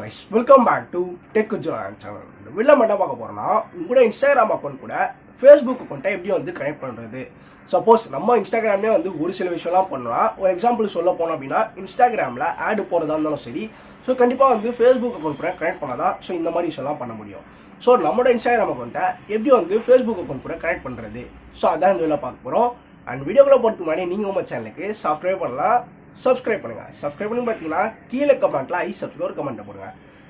guys, welcome back to Tech Jana channel. வீடியோல என்ன பார்க்க போறோம்னா உங்களோட இன்ஸ்டாகிராம் அக்கவுண்ட் கூட ஃபேஸ்புக் அக்கவுண்ட்டை எப்படி வந்து கனெக்ட் பண்றது. சப்போஸ் நம்ம இன்ஸ்டாகிராம்லயே வந்து ஒரு சில விஷயம்லாம் பண்ணலாம். ஒரு எக்ஸாம்பிள் சொல்ல போனோம் அப்படின்னா இன்ஸ்டாகிராம்ல ஆட் போறதா இருந்தாலும் சரி, ஸோ கண்டிப்பாக வந்து ஃபேஸ்புக் அக்கௌண்ட் கூட கனெக்ட் பண்ணாதான் ஸோ இந்த மாதிரி விஷயம்லாம் பண்ண முடியும். ஸோ நம்மளோட இன்ஸ்டாகிராம் அக்கௌண்ட்டை எப்படி வந்து ஃபேஸ்புக் அக்கௌண்ட் கூட கனெக்ட் பண்ணுறது, ஸோ அதான் இந்த வீடியோவில் பார்க்க போகிறோம். அண்ட் வீடியோக்குள்ள போகிறதுக்கு முன்னாடி நீங்கள் உங்கள் சேனலுக்கு சப்ஸ்கிரைப் பண்ணலாம். சப்ஸ்கிரைப் பண்ணுங்க. சப்ஸ்கிரைப் பண்ணி பார்த்தீங்கன்னா கீழே கமெண்ட்ல ஐ சப்ஸ்கிரைப் ஒரு கமெண்ட் போடுங்க,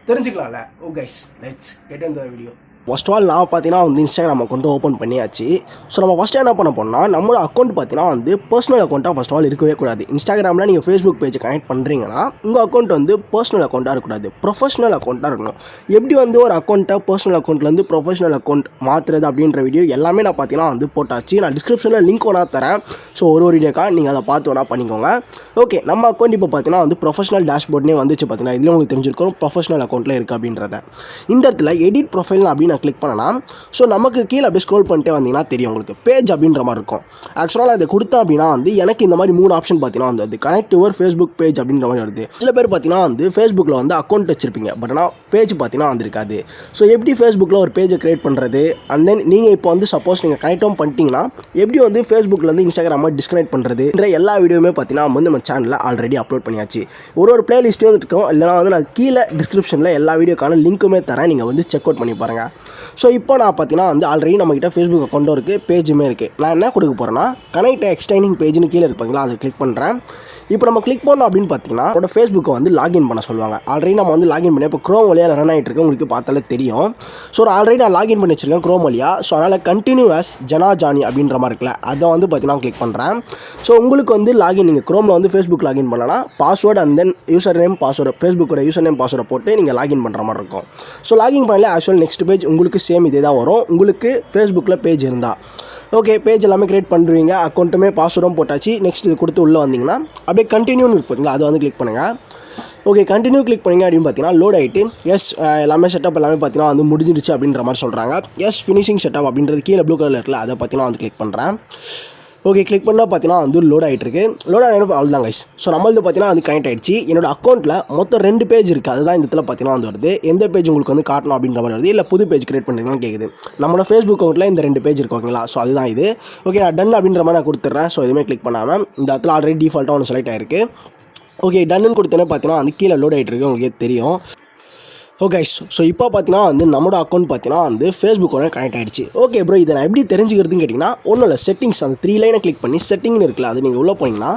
தெரிஞ்சுக்கலாம்ல. Oh guys, let's get in the video. First of all நான் பார்த்தீங்கன்னா வந்து இன்ஸ்டாகிராம் அக்கௌண்ட் ஓப்பன் பண்ணியாச்சு. ஸோ நம்ம ஃபஸ்ட்டு என்ன பண்ண போனால் நம்மளோட அக்கௌண்ட் பார்த்தீங்கன்னா வந்து பர்சனல் அக்கௌண்ட்டாக ஃபர்ஸ்ட் ஆஃப் ஆல் இருக்கவே கூடாது. இன்ஸ்டாகிராமில் நீங்கள் ஃபேஸ்புக் பேஜ் கனெக்ட் பண்ணுறீங்கன்னா உங்கள் அக்கௌண்ட் வந்து பர்சனல் அக்கௌண்ட்டாக இருக்கக்கூடாது, ப்ரொஃபஷனல் அக்கௌண்ட்டாக இருக்கணும். எப்படி வந்து ஒரு அக்கௌண்ட்டை பர்சனல் அக்கௌண்ட்லேருந்து ப்ரொஃபஷனல் அக்கௌண்ட் மாற்றுறது அப்படின்ற வீடியோ எல்லாமே நான் பார்த்தீங்கன்னா வந்து போட்டாச்சு. நான் டிஸ்கிரிப்ஷனில் லிங்க் ஒன்றா தரேன். ஸோ ஒரு வீடியோக்கா நீங்கள் அதை பார்த்து ஒன்றா பண்ணிக்கோங்க. ஓகே, நம்ம அக்கௌண்ட் இப்போ பார்த்தீங்கன்னா வந்து ப்ரொஃபஷனல் டேஷ்போர்ட்னே வந்துச்சு. பார்த்தீங்கன்னா இதில் உங்களுக்கு தெரிஞ்சிருக்கும் ப்ரொஃபஷனல் அக்கௌண்ட்டில் இருக்குது அப்படின்றத. இந்த இடத்துல எடிட் ப்ரொஃபைல் அப்படின்னு நான் கிளிக் பண்ணேன்னா ஸோ நமக்கு கீழே அப்படியே ஸ்க்ரோல் பண்ணிட்டே வந்தீங்கன்னா தெரியும் உங்களுக்கு பேஜ் அப்படின்ற மாதிரி இருக்கும். ஆக்சுவலாக இதை கொடுத்தேன் அப்படின்னா வந்து எனக்கு இந்த மாதிரி 3 ஆப்ஷன் பார்த்தீங்கன்னா வந்து கனெக்ட் யுவர் ஃபேஸ்புக் பேஜ் அப்படின்ற மாதிரி வருது. சில பேர் பார்த்தீங்கன்னா வந்து ஃபேஸ்புக்கில் வந்து அக்கௌண்ட் வச்சிருப்பீங்க, பட் ஆனால் பேஜ் பார்த்தீங்கன்னா வந்துருக்காது. ஸோ எப்படி ஃபேஸ்புக்கில் ஒரு பேஜை கிரியேட் பண்ணுறது, அண்ட் தென் நீங்கள் இப்போ வந்து சப்போஸ் நீங்கள் கனெக்டும் பண்ணிட்டீங்கன்னா எப்படி வந்து ஃபேஸ்புக்லேருந்து இன்ஸ்டாகிராமை டிஸ்கனெக்ட் பண்ணுறது என்ற எல்லா வீடியோவுமே பார்த்தீங்கன்னா வந்து நம்ம சேனலில் ஆல்ரெடி அப்லோட் பண்ணியாச்சு. ஒரு பிளேலிஸ்ட்டும் இருக்கும், இல்லைனா வந்து நான் கீழே டிஸ்கிரிப்ஷனில் எல்லா வீடியோக்கான லிங்க்குமே தரேன், நீங்கள் வந்து செக் அவுட் பண்ணி பாருங்கள். ஸோ இப்போ நான் பார்த்தீங்கன்னா வந்து ஆல்ரெடி நம்மகிட்ட ஃபேஸ்புக் அக்கௌண்ட்டும் இருக்குது, பேஜுமே இருக்குது. நான் என்ன கொடுக்க போகிறேன்னா கனெக்ட் எக்ஸ்டைனிங் பேஜ்னு கீழே இருப்பாங்களா, அதை கிளிக் பண்ணுறேன். இப்போ நம்ம கிளிக் பண்ணோம் அப்படின்னு பார்த்தீங்கன்னா என்னோட ஃபேஸ்புக்கை வந்து லாகின் பண்ண சொல்லுவாங்க. ஆல்ரெடி நம்ம வந்து லாகின் பண்ணி இப்போ க்ரோம் வழியாக ரன் ஆகிட்டு இருக்கு, உங்களுக்கு பார்த்தாலே தெரியும். ஸோ ஆல்ரெடி நான் லாகின் பண்ணி வச்சிருக்கேன் க்ரோம் வழியாக. ஸோ அதனால் கண்டினியூ ஆஸ் ஜனா ஜானி அப்படின்ற மாதிரி இருக்குல்ல, அதை வந்து பார்த்தீங்கன்னா கிளிக் பண்ணுறேன். ஸோ உங்களுக்கு வந்து லாகின் நீங்கள் க்ரோமில் வந்து ஃபேஸ்புக் லாகின் பண்ணலாம், password and then user name password, ஃபேஸ்புக்கோட யூசர் நேம் பாஸ்வேர்டை போட்டு நீங்கள் லாகின் பண்ணுற மாதிரி இருக்கும். ஸோ லாகின் பண்ணல ஆக்சுவல் நெக்ஸ்ட் பேஜ் உங்களுக்கு சேம் இதே தான் வரும். உங்களுக்கு ஃபேஸ்புக்கில் பேஜ் இருந்தால் ஓகே, பேஜ் எல்லாமே கிரியேட் பண்ணுறீங்க, அக்கௌண்ட்டுமே பாஸ்வேர்டும் போட்டாச்சு. நெக்ஸ்ட் இது கொடுத்து உள்ளே வந்தீங்கன்னா அப்படியே கண்டினியூன்னு இருக்குதுங்க, அதை வந்து கிளிக் பண்ணுங்கள். ஓகே, கண்டினியூ கிளிக் பண்ணிங்க அப்படின்னு பார்த்தீங்கன்னா லோட் ஆகிட்டு எஸ் எல்லாமே செட்டப் எல்லாமே பார்த்தீங்கன்னா வந்து முடிஞ்சிடுச்சு அப்படின்ற மாதிரி சொல்கிறாங்க. எஸ் ஃபினிஷிங் செட்டப் அப்படின்றது கீழே ப்ளூ கலரில் இருக்குல்ல, அதை பார்த்தீங்கன்னா வந்து கிளிக் பண்ணுறேன். ஓகே, கிளிக் பண்ணால் பார்த்தீங்கன்னா வந்து லோட் ஆகிட்டுருக்கு. லோட் ஆகிட்டு அவ்வளோதான் கைஸ். ஸோ நம்மளது பார்த்தீங்கன்னா வந்து கனெக்ட் ஆகிடுச்சு. என்னோட அக்கௌண்ட்டில் மொத்தம் 2 பேஜ் இருக்குது, அதுதான் இந்த இடத்துல பார்த்தீங்கன்னா வந்து வருது. எந்த பேஜ் உங்களுக்கு வந்து காட்டணும் அப்படின்ற மாதிரி வருது, இல்லை புது பேஜ் கிரியேட் பண்ணுறீங்கன்னு கேட்குது. நம்மளோட ஃபேஸ்புக் அக்கௌண்ட்டில் இந்த 2 பேஜ் இருக்கு, ஓகேங்களா. ஸோ அதுதான் இது. ஓகே, நான் டன் அப்படின்ற மாதிரி நான் கொடுத்துட்றேன். ஸோ எதுவுமே கிளிக் பண்ணாமல் இந்த இடத்துல ஆல்ரெடி டிஃபால்ட்டாக ஒன்று செலக்ட் ஆகிருக்கு. ஓகே, டன்னு கொடுத்தேனே பார்த்தீங்கன்னா வந்து கீழே லோட் ஆகிட்டு இருக்கு, உங்களுக்கு தெரியும். ஓகே, ஸோ இப்போ பார்த்தீங்கன்னா வந்து நம்மளோட அக்கௌண்ட் பார்த்தீங்கன்னா வந்து ஃபேஸ்புக்கோட கனெக்ட் ஆகிடுச்சு. ஓகே ப்ரோ, இதை நான் எப்படி தெரிஞ்சுக்கிறதுன்னு கேட்டிங்கன்னா ஒன்றும் இல்லை, செட்டிங்ஸ் அந்த 3 லைனை கிளிக் பண்ணி செட்டிங்னு இருக்குல்ல, அது நீங்கள் உள்ளே போனீங்கன்னா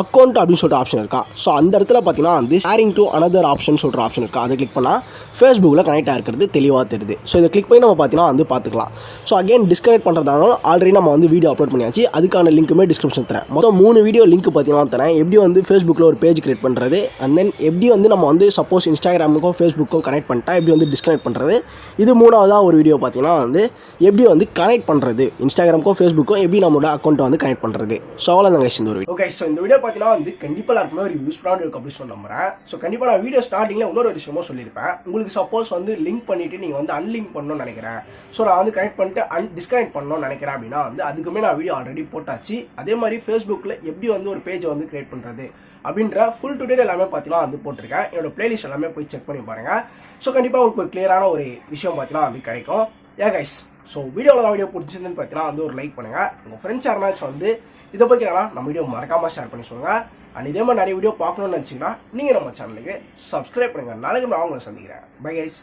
அக்கௌண்ட் அப்படின்னு சொல்லிட்டு ஆப்ஷன் இருக்கா. ஸோ அந்த இடத்துல பார்த்தீங்கன்னா வந்து ஷேரிங் டு அனதர் ஆப்ஷன் சொல்கிற ஆப்ஷன் இருக்கா, அதை கிளிக் பண்ணால் ஃபேஸ்புக்கில் கனெக்ட் ஆகிருக்கிறது தெளிவாக தெரியுது. ஸோ இதை கிளிக் பண்ணி நம்ம பார்த்தீங்கன்னா வந்து பார்த்துக்கலாம். ஸோ அகைன் டிஸ்கனெக்ட் பண்ணுறதாலும் ஆல்ரெடி நம்ம வந்து வீடியோ அப்லோட் பண்ணியாச்சு, அதுக்கான லிங்க்குமே டிஸ்கிரிப்ஷன் தரேன். மொத்தம் 3 வீடியோ லிங்க் பார்த்தீங்கன்னா தரேன், எப்படி வந்து ஃபேஸ்புக்கில் ஒரு பேஜ் கிரியேட் பண்ணுறது, அண்ட் தென் எப்படி வந்து நம்ம வந்து சப்போஸ் இன்ஸ்டாகிராமுக்கும் ஃபேஸ்புக்கும் கனெக்ட் பண்ணிட்டா எப்படி வந்து டிஸ்கனெக்ட் பண்ணுறது. இது 3ஆவதாக ஒரு வீடியோ பார்த்தீங்கன்னா வந்து எப்படி வந்து கனெக்ட் பண்ணுறது இன்ஸ்டாகிராமுக்கும் ஃபேஸ்புக்கும் எப்படி நம்மளோட அக்கௌண்ட்டை வந்து கனெக்ட் பண்ணுறது. ஸோ அவ்வளோதாங்க இந்த ஒரு வீடியோ. ஓகே, ஸோ இந்த வீடியோ பார்த்தீங்கன்னா வந்து கண்டிப்பாக எல்லாருக்குமே ஒரு யூஸ்ஃபுல்லான இருக்கும் அப்படின்னு சொல்லி நம்புறேன். ஸோ கண்டிப்பாக நான் வீடியோ ஸ்டார்டிங்கில் இன்னொரு விஷயமும் சொல்லியிருப்பேன். உங்களுக்கு சப்போஸ் வந்து லிங்க் பண்ணிட்டு நீங்கள் வந்து அன்லிங்க் பண்ணணும்னு நினைக்கிறேன், ஸோ நான் வந்து கனெக்ட் பண்ணிட்டு டிஸ்கனெக்ட் பண்ணணும்னு நினைக்கிறேன் அப்படின்னா வந்து அதுக்குமே நான் வீடியோ ஆல்ரெடி போட்டாச்சு. அதே மாதிரி ஃபேஸ்புக்கில் எப்படி வந்து ஒரு பேஜை வந்து கிரியேட் பண்ணுறது அப்படின்ற ஃபுல் டுடோரியல் எல்லாமே பார்த்தீங்கன்னா வந்து போட்டிருக்கேன். என்னோட பிளேலிஸ்ட் எல்லாமே போய் செக் பண்ணி பாருங்க. ஸோ கண்டிப்பாக உங்களுக்கு ஒரு கிளியரான ஒரு விஷயம் பார்த்தீங்கன்னா வந்து கிடைக்கும். ஏ கைஸ், ஸோ வீடியோவில் வீடியோ பிடிச்சிருந்துன்னு பார்த்தீங்கன்னா வந்து ஒரு லைக் பண்ணுங்க. உங்கள் ஃப்ரெண்ட்ஸ் யாருனாச்சும் வந்து இதை பற்றி நம்ம வீடியோ மறக்காமல் ஷேர் பண்ணி சொல்லுங்க. அண்ட் இதே மாதிரி நிறைய வீடியோ பார்க்கணும்னு நினச்சிங்கன்னா நீங்கள் நம்ம சேனலுக்கு சப்ஸ்கிரைப் பண்ணுங்கள். நாளைக்கு நான் அவங்களை சந்திக்கிறேன். Bye guys.